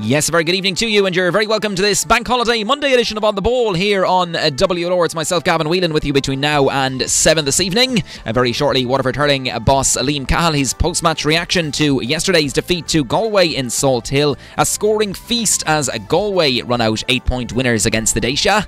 Yes, a very good evening to you, and you're very welcome to this Bank Holiday Monday edition of On the Ball here on WLR. It's myself, Gavin Whelan, with you between now and 7 this evening. Very shortly, Waterford hurling boss Liam Cahill, his post-match reaction to yesterday's defeat to Galway in Salt Hill. A scoring feast as Galway run out 8-point winners against the Daisha.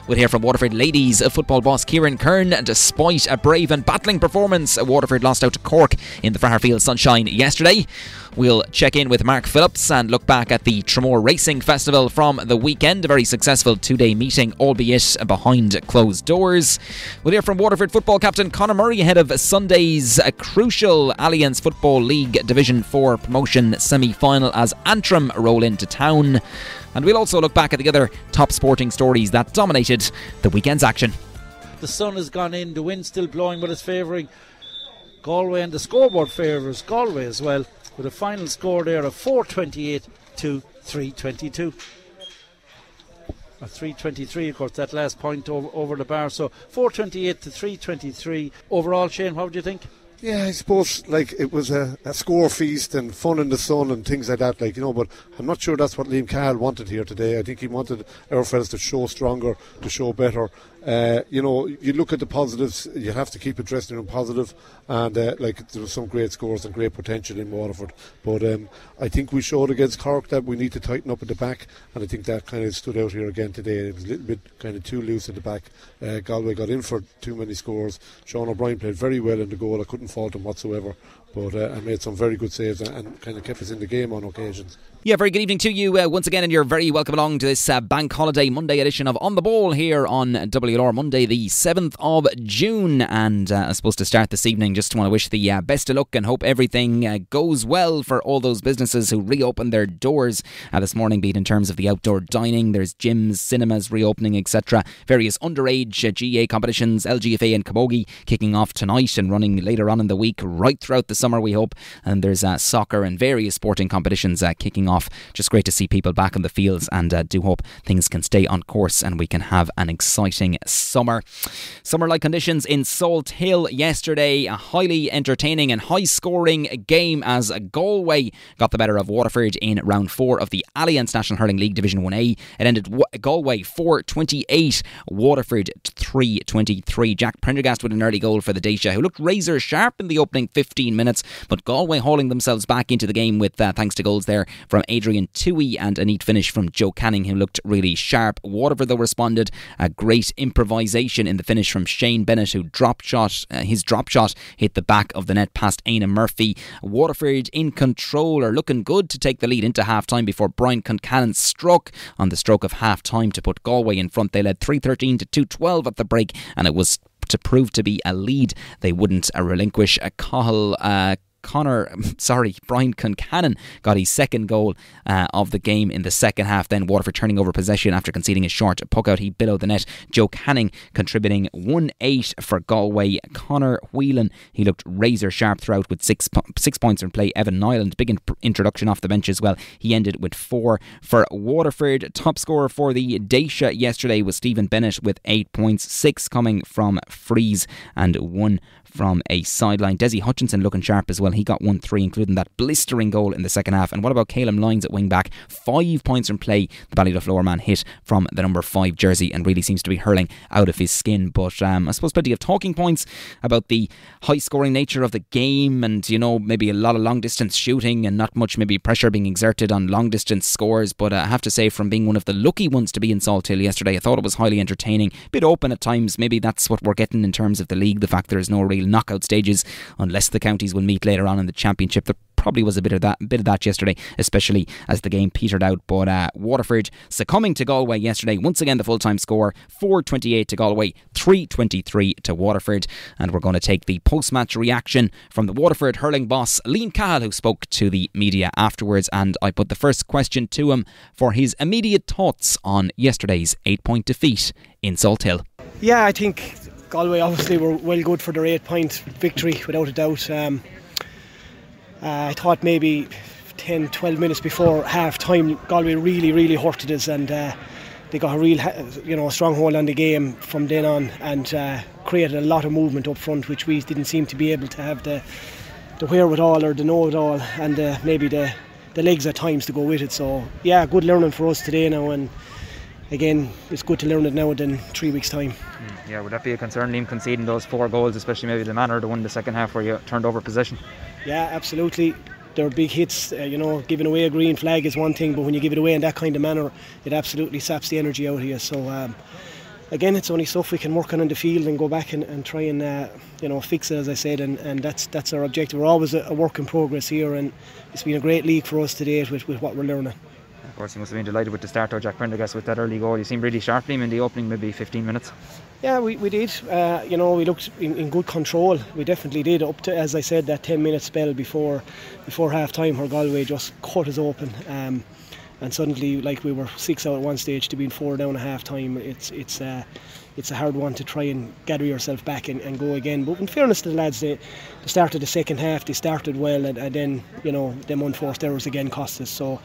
We'll hear from Waterford ladies football boss Kieran Kern. Despite a brave and battling performance, Waterford lost out to Cork in the Farrfield Sunshine yesterday. We'll check in with Mark Phillips and look back at the Tramore Racing Festival from the weekend. A very successful two-day meeting, albeit behind closed doors. We'll hear from Waterford football captain Conor Murray ahead of Sunday's crucial Alliance Football League Division 4 promotion semi-final as Antrim roll into town. And we'll also look back at the other top sporting stories that dominated the weekend's action. The sun has gone in, the wind's still blowing, but it's favouring Galway, and the scoreboard favours Galway as well, with a final score there of 428 to 322. Or 323, of course, that last point over the bar. So 428 to 323. Overall, Shane, what would you think? Yeah, I suppose it was a score feast and fun in the sun and things like that, but I'm not sure that's what Liam Cahill wanted here today. I think he wanted our fellas to show stronger, to show better. You look at the positives, you have to keep addressing them positive, and there was some great scores and great potential in Waterford, but I think we showed against Cork that we need to tighten up at the back, and I think that kind of stood out here again today. It was a little bit kind of too loose at the back. Galway got in for too many scores. Sean O'Brien played very well in the goal. I couldn't fault him whatsoever, but I made some very good saves and kind of kept us in the game on occasions. Yeah, very good evening to you once again, and you're very welcome along to this Bank Holiday Monday edition of On the Ball here on WLR, Monday the 7th of June. And I suppose to start this evening, just want to wish the best of luck and hope everything goes well for all those businesses who reopened their doors this morning, be it in terms of the outdoor dining. There's gyms, cinemas reopening, etc. Various underage GA competitions, LGFA and Camogie kicking off tonight and running later on in the week, right throughout the summer we hope. And there's soccer and various sporting competitions kicking off. Just great to see people back on the fields, and do hope things can stay on course and we can have an exciting summer. Summer-like conditions in Salt Hill yesterday. A highly entertaining and high-scoring game as Galway got the better of Waterford in round 4 of the Alliance National Hurling League Division 1A. It ended Galway 4-28, Waterford 3-23. Jack Prendergast with an early goal for the Daisha, who looked razor sharp in the opening 15 minutes, but Galway hauling themselves back into the game with thanks to goals there from Adrian Toohey and a neat finish from Joe Canning, who looked really sharp. Waterford though responded. A great improvisation in the finish from Shane Bennett, who his drop shot hit the back of the net past Aina Murphy. Waterford in control, are looking good to take the lead into half time before Brian Concannon struck on the stroke of half time to put Galway in front. They led 3-13 to 2-12 at the break, and it was to prove to be a lead they wouldn't relinquish. Brian Concannon got his second goal of the game in the second half. Then Waterford turning over possession after conceding a short puck out. He billowed the net. Joe Canning contributing 1-8 for Galway. Conor Whelan, he looked razor sharp throughout with 6 points in play. Evan Nyland, big introduction off the bench as well. He ended with 4 for Waterford. Top scorer for the Daisha yesterday was Stephen Bennett with 8 points, 6 coming from frees and 1 from a sideline. Desi Hutchinson looking sharp as well. He got 1-3, including that blistering goal in the second half. And what about Calum Lyons at wing back? 5 points in play. The Ballyloughlore man hit from the number 5 jersey and really seems to be hurling out of his skin. But I suppose plenty of talking points about the high scoring nature of the game, and maybe a lot of long distance shooting and not much maybe pressure being exerted on long distance scores. But I have to say, from being one of the lucky ones to be in Salt Hill yesterday, I thought it was highly entertaining. A bit open at times. Maybe that's what we're getting in terms of the league, the fact there is no real knockout stages unless the counties will meet later on in the championship. There probably was a bit of that yesterday, especially as the game petered out. But Waterford succumbing to Galway yesterday. Once again, the full-time score 4-28 to Galway, 3-23 to Waterford. And we're going to take the post-match reaction from the Waterford hurling boss Liam Cahill, who spoke to the media afterwards, and I put the first question to him for his immediate thoughts on yesterday's 8-point defeat in Salt Hill. Yeah, I think Galway obviously were well good for their 8-point victory, without a doubt. I thought maybe 10-12 minutes before half time Galway really hurted us, and they got a real stronghold on the game from then on, and created a lot of movement up front, which we didn't seem to be able to have the wherewithal or the know-it-all and maybe the legs at times to go with it. So yeah, good learning for us today now, and again, it's good to learn it now than 3 weeks' time. Yeah, would that be a concern, Liam, conceding those 4 goals, especially maybe the manner to win the second half where you turned over possession? Yeah, absolutely. They're big hits. Giving away a green flag is one thing, but when you give it away in that kind of manner, it absolutely saps the energy out of you. So again, it's only stuff we can work on in the field and go back and try and fix it, as I said, and that's our objective. We're always a work in progress here, and it's been a great league for us to date with what we're learning. Of course, you must have been delighted with the start, though, Jack Prendergast, with that early goal. You seemed really sharp, Liam, in the opening maybe 15 minutes. Yeah, we did. We looked in good control. We definitely did, up to, as I said, that 10-minute spell before half time where Galway just cut us open. And suddenly, like, we were 6 out at one stage to being 4 down at half time. It's a hard one to try and gather yourself back and go again. But in fairness to the lads, they started the second half, they started well, and then them unforced errors again cost us. So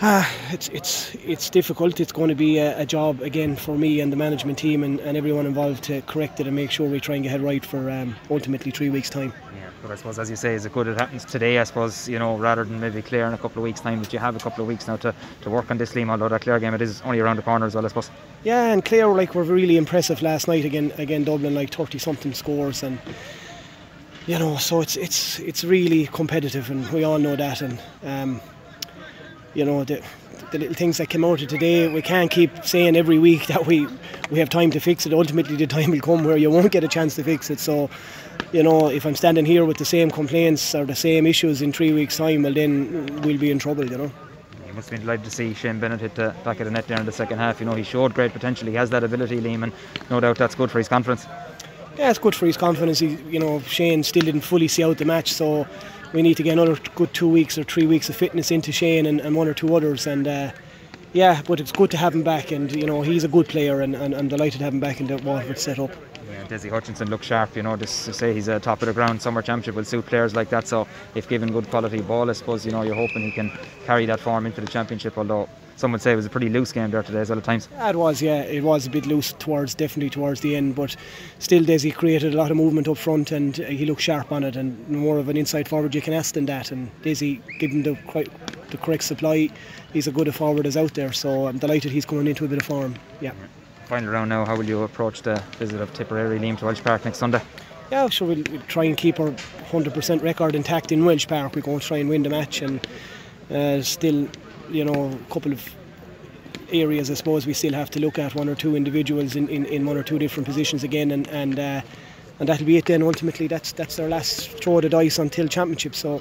it's difficult. It's going to be a job again for me and the management team and everyone involved to correct it and make sure we try and get it right for ultimately 3 weeks' time. Yeah, but I suppose, as you say, is it good it happens today, I suppose, rather than maybe Clare in a couple of weeks' time, that you have a couple of weeks now to work on this, Liam, although that Clare game, it is only around the corner as well, I suppose. Yeah, and Clare were really impressive last night again Dublin, like 30-something scores, and so it's really competitive, and we all know that, and the little things that came out of today, we can't keep saying every week that we have time to fix it. Ultimately, the time will come where you won't get a chance to fix it. So, if I'm standing here with the same complaints or the same issues in 3 weeks' time, well, then we'll be in trouble, You must have been delighted to see Shane Bennett hit the back of the net there in the second half. He showed great potential. He has that ability, Liam, and no doubt that's good for his confidence. Yeah, it's good for his confidence. Shane still didn't fully see out the match, so we need to get another good 2 weeks or 3 weeks of fitness into Shane and one or two others, and but it's good to have him back, and he's a good player, and I'm delighted to have him back in the Waterford setup. Yeah, Desi Hutchinson looks sharp, just to say he's a top of the ground summer championship will suit players like that, so if given good quality ball, I suppose you're hoping he can carry that form into the championship, although some would say it was a pretty loose game there today as well at times. It was a bit loose definitely towards the end, but still Desi created a lot of movement up front, and he looked sharp on it, and more of an inside forward you can ask than that, and Desi, given the correct supply, he's as good a forward as out there, so I'm delighted he's coming into a bit of form. Yeah. Final round now, how will you approach the visit of Tipperary, Liam, to Welsh Park next Sunday? Yeah, sure, we'll try and keep our 100% record intact in Welsh Park. We're going to try and win the match, and still, a couple of areas I suppose we still have to look at, one or two individuals in one or two different positions again, and that'll be it then. Ultimately, that's our last throw of the dice until championship. So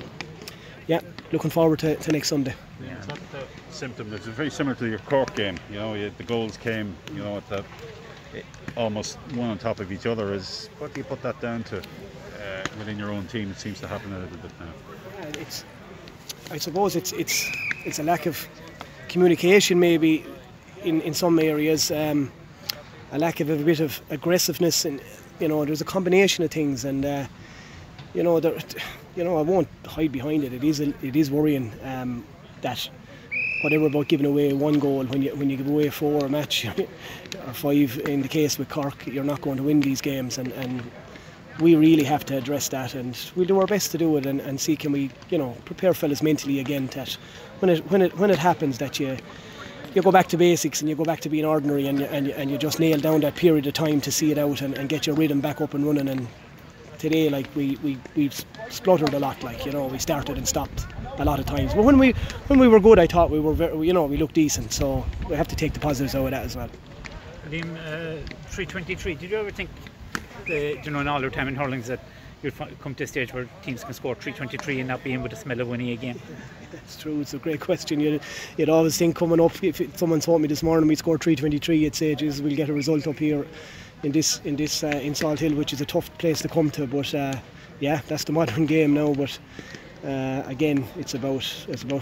yeah, looking forward to next Sunday. Yeah, it's not the symptom. It's very similar to your Cork game. The goals came, at almost one on top of each other. What do you put that down to within your own team? It seems to happen a little bit now. I suppose it's a lack of communication, maybe in some areas, a lack of a bit of aggressiveness, and there's a combination of things, and I won't hide behind it. It is worrying that whatever about giving away one goal, when you give away 4 a match or 5 in the case with Cork, you're not going to win these games, and we really have to address that, and we'll do our best to do it, and see can we prepare fellas mentally again that when it happens that you go back to basics and you go back to being ordinary, and you just nail down that period of time to see it out and get your rhythm back up and running. And today, like, we spluttered a lot, we started and stopped a lot of times, but when we were good, I thought we were we looked decent, so we have to take the positives out of that as well. Liam, 323, did you ever think in all your time in hurling that you'd come to a stage where teams can score 323 and not be in with the smell of winning a game? That's true, it's a great question. You'd always think coming up, if someone told me this morning we scored 323, you'd say, geez, we'll get a result up here in Salt Hill, which is a tough place to come to, but that's the modern game now. But again, it's about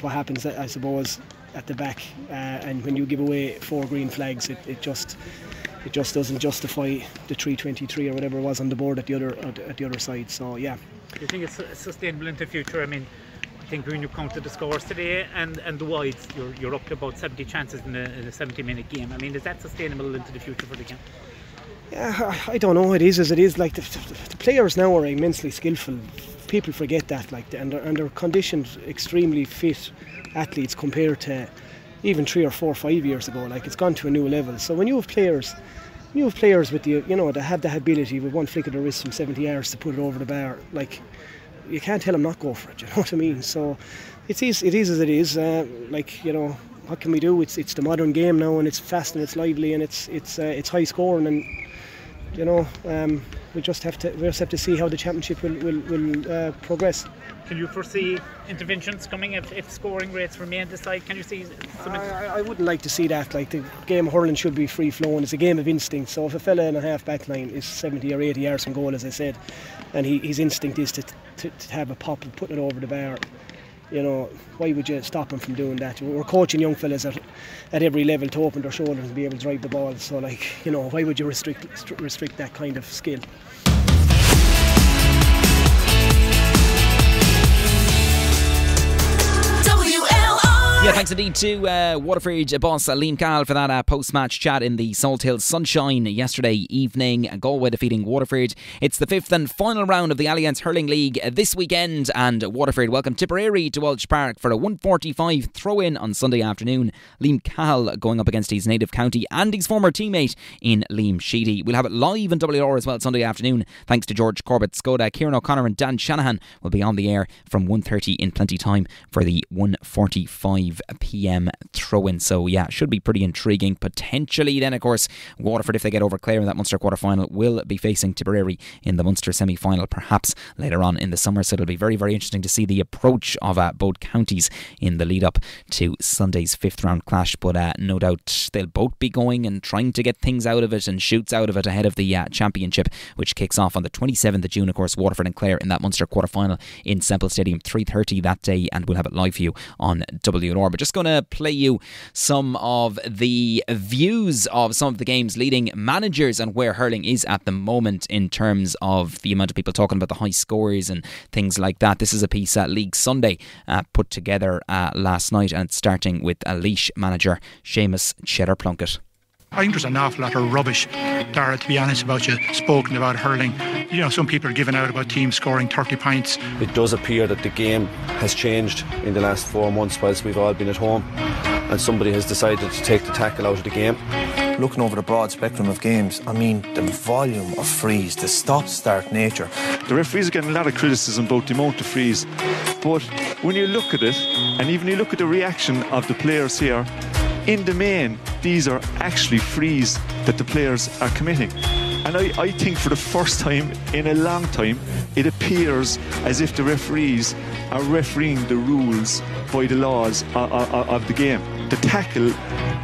what happens, I suppose, at the back, and when you give away 4 green flags, it just doesn't justify the 323 or whatever it was on the board at the other side. So yeah. Do you think it's sustainable into the future? I mean, I think when you counted the scores today and the wides, you're up to about 70 chances in a 70-minute game. I mean, is that sustainable into the future for the game? Yeah, I don't know. It is as it is. Like the players now are immensely skillful. people forget that, like, and they're conditioned, extremely fit athletes compared to even 3 or 4 or 5 years ago. Like, it's gone to a new level. So when you have players with the, that have the ability with one flick of the wrist from 70 yards to put it over the bar, like, you can't tell them not go for it. You know what I mean? So it is as it is. What can we do? It's the modern game now, and it's fast and it's lively and it's high scoring, and we just have to see how the championship will progress. Can you foresee interventions coming if scoring rates remain this high? Can you see some? I wouldn't like to see that. Like, the game of hurling should be free flowing. It's a game of instinct. So if a fella in a half back line is 70 or 80 yards from goal, as I said, and his instinct is to have a pop and putting it over the bar, why would you stop him from doing that? We're coaching young fellas at every level to open their shoulders and be able to drive the ball. So, why would you restrict that kind of skill? Yeah, thanks indeed to Waterford boss Liam Cahill for that post-match chat in the Salt Hill sunshine yesterday evening. Galway defeating Waterford. It's the 5th and final round of the Alliance Hurling League this weekend, and Waterford welcome Tipperary to Walsh Park for a 1:45 throw-in on Sunday afternoon. Liam Cahill going up against his native county and his former teammate in Liam Sheedy. We'll have it live in WLR as well Sunday afternoon, thanks to George Corbett, Skoda, Kieran O'Connor and Dan Shanahan will be on the air from 1:30 in plenty time for the 1:45 p.m. throw-in. So yeah, should be pretty intriguing. Potentially then, of course, Waterford, if they get over Clare in that Munster quarter-final, will be facing Tipperary in the Munster semi-final perhaps later on in the summer. So it'll be very, very interesting to see the approach of both counties in the lead-up to Sunday's 5th round clash. But no doubt they'll both be going and trying to get things out of it and shoots out of it ahead of the championship, which kicks off on the 27th of June. Of course, Waterford and Clare in that Munster quarter-final in Semple Stadium, 3:30 that day, and we'll have it live for you on WNR. But just going to play you some of the views of some of the game's leading managers and where hurling is at the moment in terms of the amount of people talking about the high scores and things like that. This is a piece League Sunday put together last night, and it's starting with Laois manager Seamus Cheddar Plunkett. I think there's an awful lot of rubbish, Dara, to be honest about you, spoken about hurling. Some people are giving out about teams scoring 30 points. It does appear that the game has changed in the last 4 months whilst we've all been at home, and somebody has decided to take the tackle out of the game. Looking over the broad spectrum of games, the volume of frees, the stop-start nature. The referees are getting a lot of criticism about the amount of frees, but when you look at it, and even you look at the reaction of the players here, in the main, these are actually frees that the players are committing. And I think for the first time in a long time, it appears as if the referees are refereeing the rules by the laws of the game. The tackle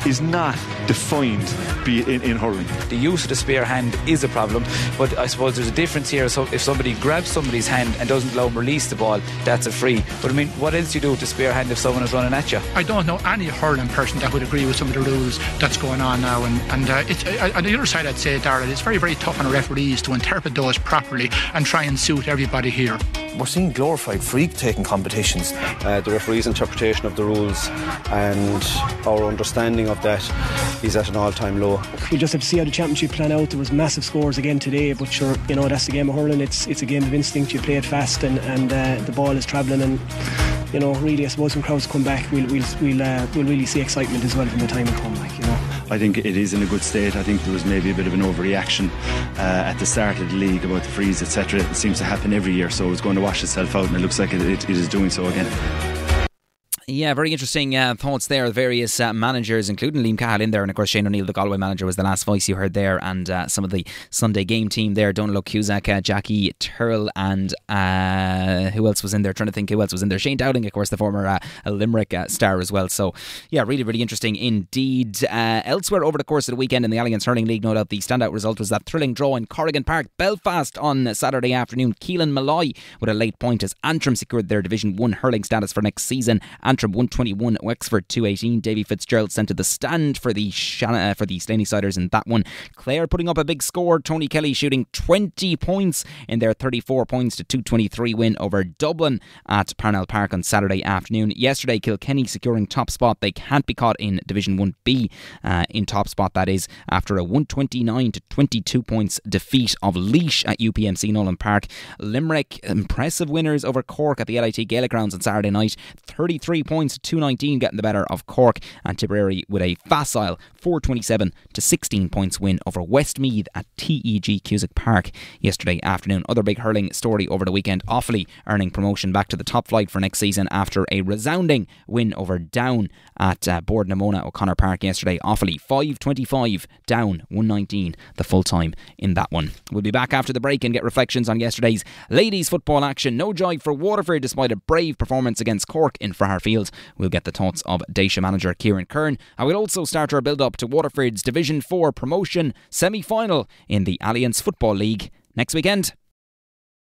is not defined in hurling. The use of the spear hand is a problem, but I suppose there's a difference here. So if somebody grabs somebody's hand and doesn't allow them release the ball, that's a free. But what else do you do with the spear hand if someone is running at you? I don't know any hurling person that would agree with some of the rules that's going on now. And it's, on the other side, I'd say, Darrell, it's very, very tough on the referees to interpret those properly and try and suit everybody here. We're seeing glorified freak-taking competitions. The referee's interpretation of the rules and our understanding of that is at an all-time low. We just have to see how the championship plan out. There was massive scores again today, but sure, that's the game of hurling. It's a game of instinct. You play it fast, and the ball is travelling, and really, I suppose when crowds come back, we'll really see excitement as well from the time it comes. I think it is in a good state. I think there was maybe a bit of an overreaction at the start of the league about the frees, etc. It seems to happen every year, so it's going to wash itself out, and it looks like it is doing so again. Yeah, very interesting thoughts there. Various managers, including Liam Cahill in there, and of course Shane O'Neill, the Galway manager, was the last voice you heard there, and some of the Sunday game team there, Donald Cusack, Jackie Turrell, and who else was in there? Trying to think who else was in there. Shane Dowding, of course, the former Limerick star as well. So yeah, really, really interesting indeed. Elsewhere over the course of the weekend in the Alliance Hurling League, no doubt the standout result was that thrilling draw in Corrigan Park, Belfast on Saturday afternoon. Keelan Malloy with a late point as Antrim secured their Division 1 hurling status for next season. Antrim 121, Wexford 218. Davy Fitzgerald sent to the stand for the Slaney-siders in that one. Clare putting up a big score. Tony Kelly shooting 20 points in their 34 points to 223 win over Dublin at Parnell Park on Saturday afternoon. Yesterday, Kilkenny securing top spot. They can't be caught in Division 1B in top spot, that is, after a 129 to 22 points defeat of Laois at UPMC Nolan Park. Limerick, impressive winners over Cork at the LIT Gaelic Grounds on Saturday night. 33 points to 219 getting the better of Cork, and Tipperary with a facile 427 to 16 points win over Westmeath at TEG Cusack Park yesterday afternoon. Other big hurling story over the weekend, Offaly earning promotion back to the top flight for next season after a resounding win over Down at Borden O'Connor Park yesterday. Offaly 525, Down 119 the full time in that one. We'll be back after the break and get reflections on yesterday's ladies football action. No joy for Waterford despite a brave performance against Cork in Fairfield. We'll get the thoughts of Dacia manager Kieran Kern, and we'll also start our build up to Waterford's Division 4 promotion semi-final in the Alliance Football League next weekend.